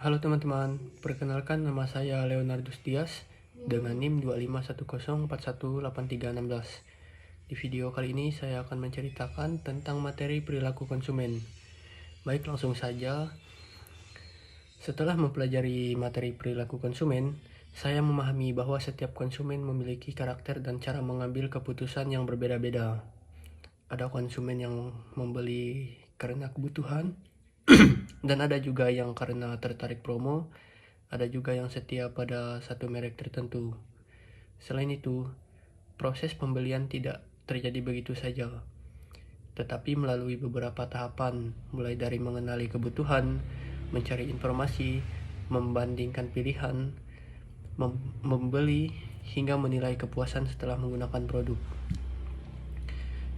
Halo teman-teman, perkenalkan nama saya Leonardus Dias dengan NIM 2510418316. Di video kali ini saya akan menceritakan tentang materi perilaku konsumen. Baik, langsung saja. Setelah mempelajari materi perilaku konsumen, saya memahami bahwa setiap konsumen memiliki karakter dan cara mengambil keputusan yang berbeda-beda. Ada konsumen yang membeli karena kebutuhan, dan ada juga yang karena tertarik promo, ada juga yang setia pada satu merek tertentu. Selain itu, proses pembelian tidak terjadi begitu saja, tetapi melalui beberapa tahapan, mulai dari mengenali kebutuhan, mencari informasi, membandingkan pilihan, membeli, hingga menilai kepuasan setelah menggunakan produk.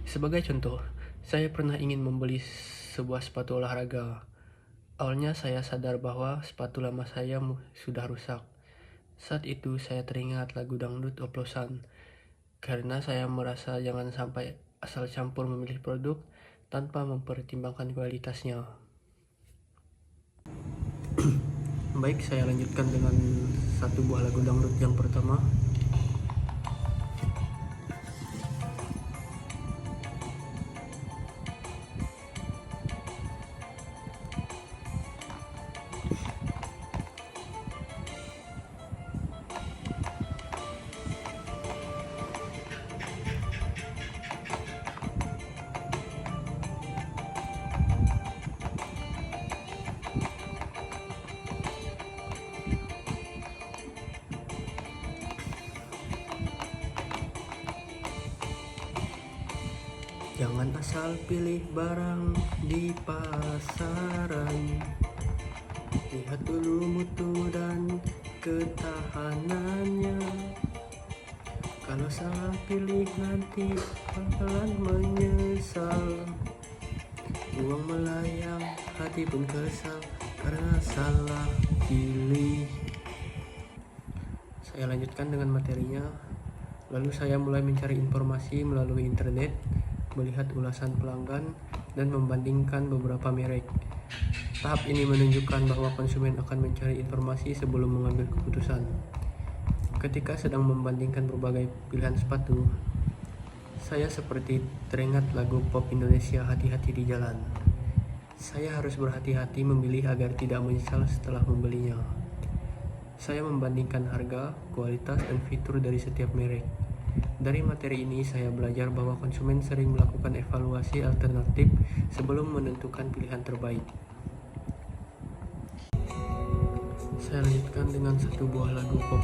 Sebagai contoh, saya pernah ingin membeli sebuah sepatu olahraga. Awalnya saya sadar bahwa sepatu lama saya sudah rusak. Saat itu saya teringat lagu dangdut oplosan, karena saya merasa jangan sampai asal campur memilih produk tanpa mempertimbangkan kualitasnya. Baik, saya lanjutkan dengan satu buah lagu dangdut yang pertama. Jangan asal pilih barang di pasaran, lihat dulu mutu dan ketahanannya. Kalau salah pilih nanti bakalan menyesal. Uang melayang, hati pun kesal karena salah pilih. Saya lanjutkan dengan materinya. Lalu saya mulai mencari informasi melalui internet, melihat ulasan pelanggan, dan membandingkan beberapa merek. Tahap ini menunjukkan bahwa konsumen akan mencari informasi sebelum mengambil keputusan. Ketika sedang membandingkan berbagai pilihan sepatu, saya seperti teringat lagu pop Indonesia Hati-Hati di Jalan. Saya harus berhati-hati memilih agar tidak menyesal setelah membelinya. Saya membandingkan harga, kualitas, dan fitur dari setiap merek. Dari materi ini saya belajar bahwa konsumen sering melakukan evaluasi alternatif sebelum menentukan pilihan terbaik. Saya lanjutkan dengan satu buah lagu pop.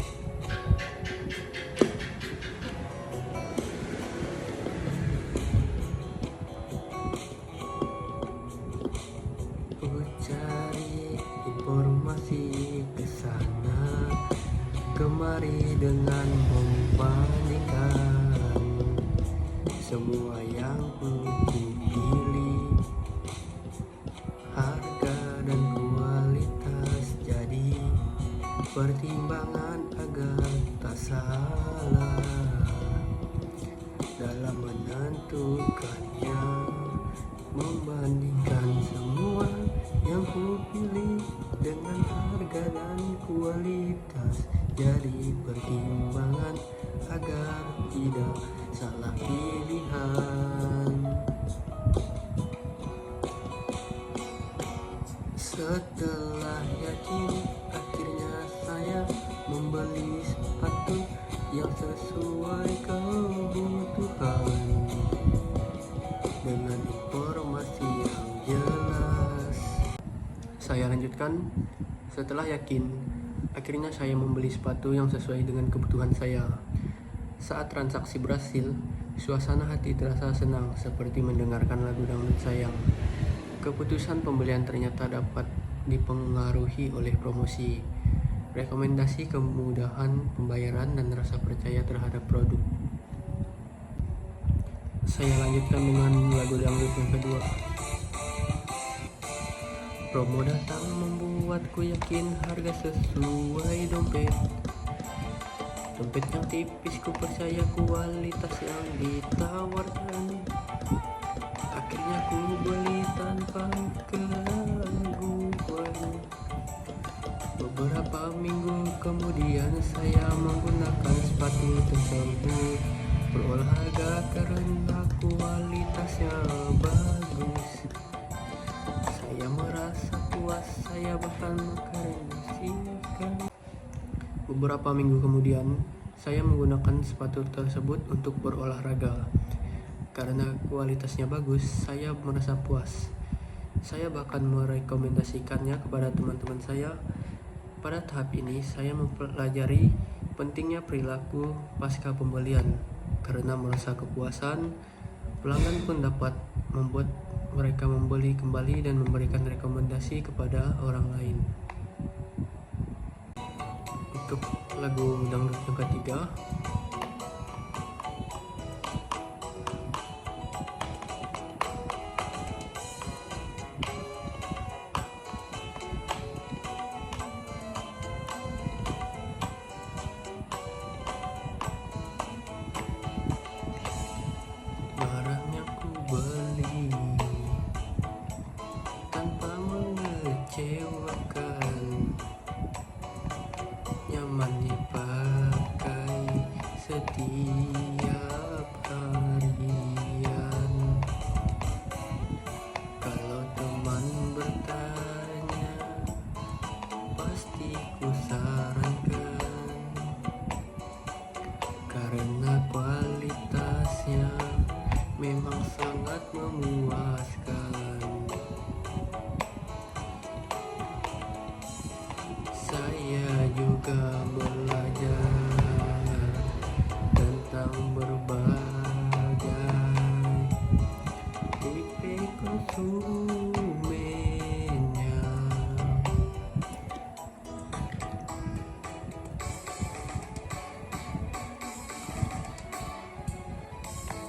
Ku cari informasi kesana kemari dengan membandingkan semua yang ku pilih, harga dan kualitas jadi pertimbangan agar tak salah dalam menentukannya. Membandingkan semua yang ku pilih dengan harga dan kualitas jadi pertimbangan agar tidak salah pilihan. Setelah yakin, akhirnya saya membeli sepatu yang sesuai kebutuhan dengan informasi yang jelas. Saya lanjutkan. Setelah yakin, akhirnya saya membeli sepatu yang sesuai dengan kebutuhan saya. Saat transaksi berhasil, suasana hati terasa senang seperti mendengarkan lagu dangdut sayang. Keputusan pembelian ternyata dapat dipengaruhi oleh promosi, rekomendasi, kemudahan pembayaran, dan rasa percaya terhadap produk. Saya lanjutkan dengan lagu dangdut yang kedua. Promo datang membuatku yakin harga sesuai dompet. Dompet yang tipis, ku percaya kualitas yang ditawarkan. Akhirnya ku beli tanpa keraguan. sepatu tersebut berolahraga karena kualitasnya bagus. Saya merasa puas, saya bahkan merekomendasikan. Beberapa minggu kemudian, saya menggunakan sepatu tersebut untuk berolahraga. Karena kualitasnya bagus, saya merasa puas. Saya bahkan merekomendasikannya kepada teman-teman saya. Pada tahap ini, saya mempelajari pentingnya perilaku pasca pembelian. Karena merasa kepuasan, pelanggan pun dapat membuat mereka membeli kembali dan memberikan rekomendasi kepada orang lain. Untuk lagu dangdut yang ketiga, barangnya ku beli tanpa mengecewakan, nyaman dipakai setiap harian. Kalau teman bertanya, pasti ku sarankan, karena kualitasnya memang sangat memuaskan. Saya juga belajar tentang berbagai tipe konsumennya.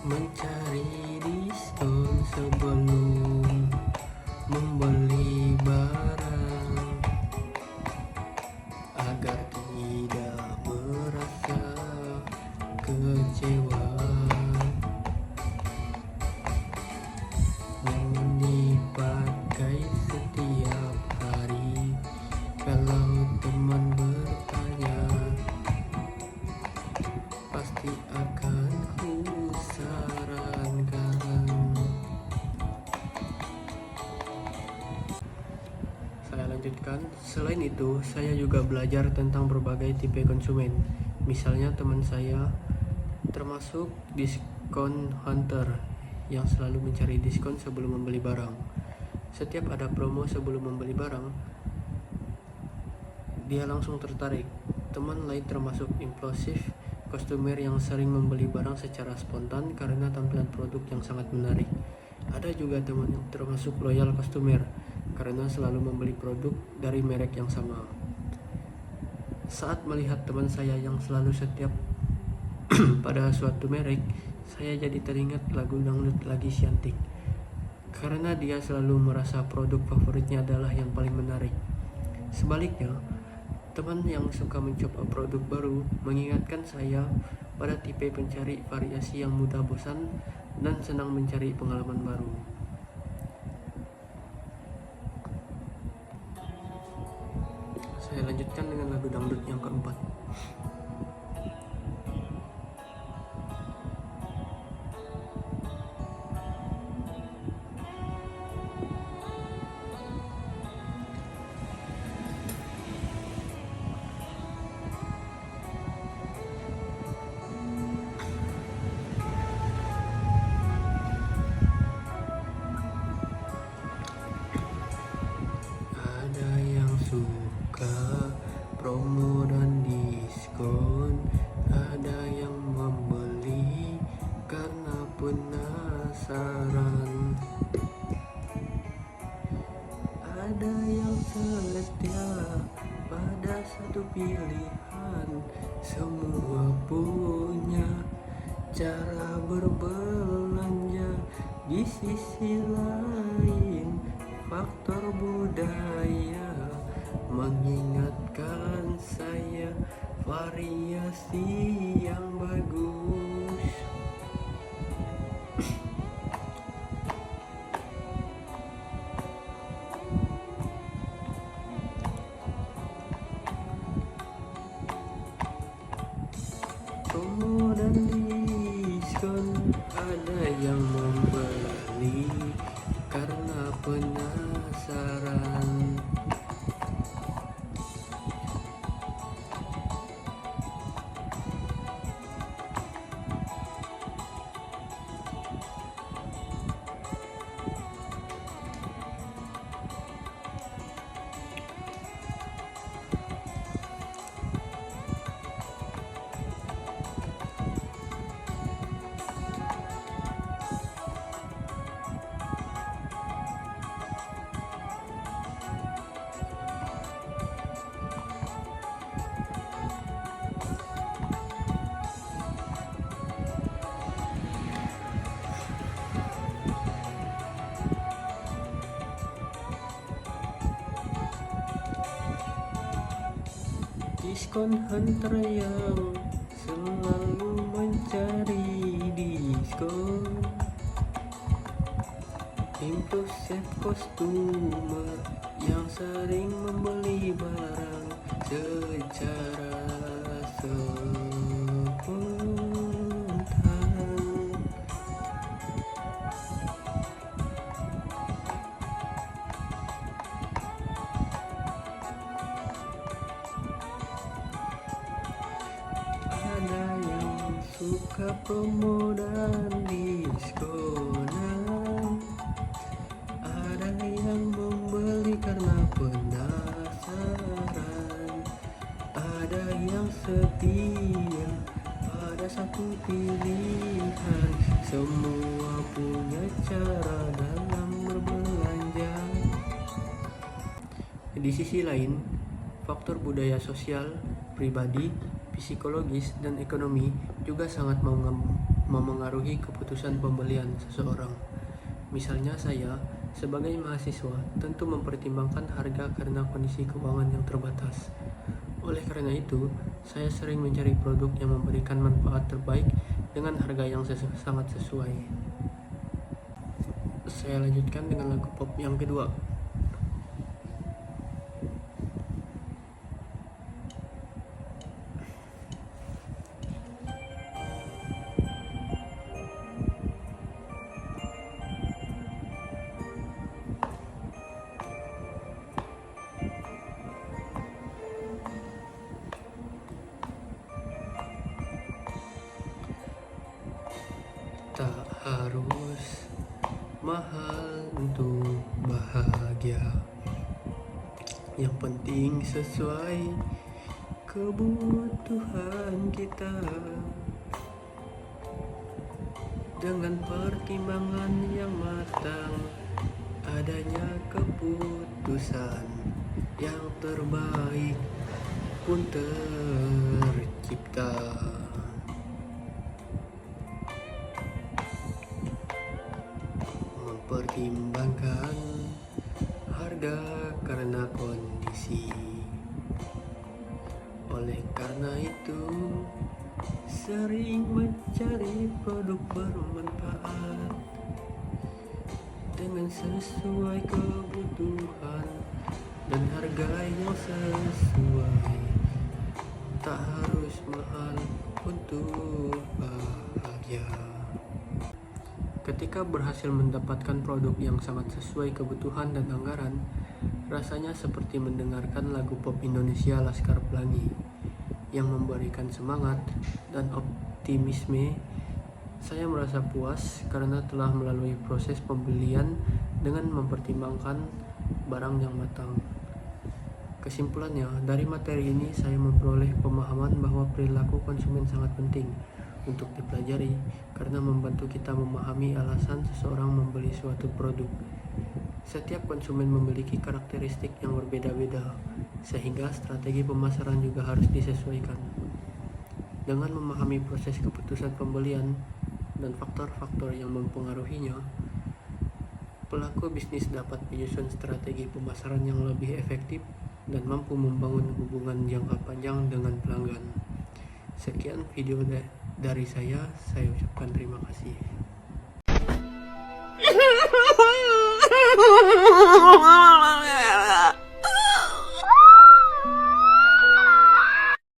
Mencari diskon sebelum membeli barang agar tidak merasa kecewa. Jangan dipakai setiap hari. Kalau teman bertanya, pasti akan ku sarankan. Saya lanjutkan. Selain itu, saya juga belajar tentang berbagai tipe konsumen. Misalnya teman saya termasuk diskon hunter yang selalu mencari diskon sebelum membeli barang. Setiap ada promo sebelum membeli barang, dia langsung tertarik. Teman lain termasuk impulsif customer yang sering membeli barang secara spontan karena tampilan produk yang sangat menarik. Ada juga teman yang termasuk loyal customer karena selalu membeli produk dari merek yang sama. Saat melihat teman saya yang selalu setiap pada suatu merek, saya jadi teringat lagu dangdut Lagi Cantik. Karena dia selalu merasa produk favoritnya adalah yang paling menarik. Sebaliknya, teman yang suka mencoba produk baru mengingatkan saya pada tipe pencari variasi yang mudah bosan dan senang mencari pengalaman baru. Saya lanjutkan dengan lagu dangdut yang keempat. Ada yang suka promo dan diskon, ada yang membeli karena penasaran, ada yang setia pada satu pilihan. Semua punya cara berbelanja. Di sisi lain, faktor budaya mengingatkan saya variasi yang bagus. diskon hunter yang selalu mencari diskon, impulsif customer yang sering membeli barang secara spontan. Ada yang suka promo dan diskonan, ada yang membeli karena penasaran, ada yang setia pada satu pilihan. Semua punya cara dalam berbelanja. Di sisi lain, faktor budaya sosial, pribadi, psikologis, dan ekonomi juga sangat memengaruhi keputusan pembelian seseorang. Misalnya saya, sebagai mahasiswa, tentu mempertimbangkan harga karena kondisi keuangan yang terbatas. Oleh karena itu, saya sering mencari produk yang memberikan manfaat terbaik dengan harga yang sangat sesuai. Saya lanjutkan dengan lagu pop yang kedua. Tak harus mahal untuk bahagia, yang penting sesuai kebutuhan kita. Dengan pertimbangan yang matang, adanya keputusan yang terbaik pun tercipta. Mempertimbangkan harga karena kondisi. Oleh karena itu, sering mencari produk bermanfaat dengan sesuai kebutuhan dan harga yang sesuai. Tak harus mahal untuk bahagia. Ketika berhasil mendapatkan produk yang sangat sesuai kebutuhan dan anggaran, rasanya seperti mendengarkan lagu pop Indonesia Laskar Pelangi yang memberikan semangat dan optimisme. Saya merasa puas karena telah melalui proses pembelian dengan mempertimbangkan barang yang matang. Kesimpulannya, dari materi ini saya memperoleh pemahaman bahwa perilaku konsumen sangat penting untuk dipelajari karena membantu kita memahami alasan seseorang membeli suatu produk. Setiap konsumen memiliki karakteristik yang berbeda-beda, sehingga strategi pemasaran juga harus disesuaikan. Dengan memahami proses keputusan pembelian dan faktor-faktor yang mempengaruhinya, pelaku bisnis dapat menyusun strategi pemasaran yang lebih efektif dan mampu membangun hubungan jangka panjang dengan pelanggan. Sekian video dari saya ucapkan terima kasih.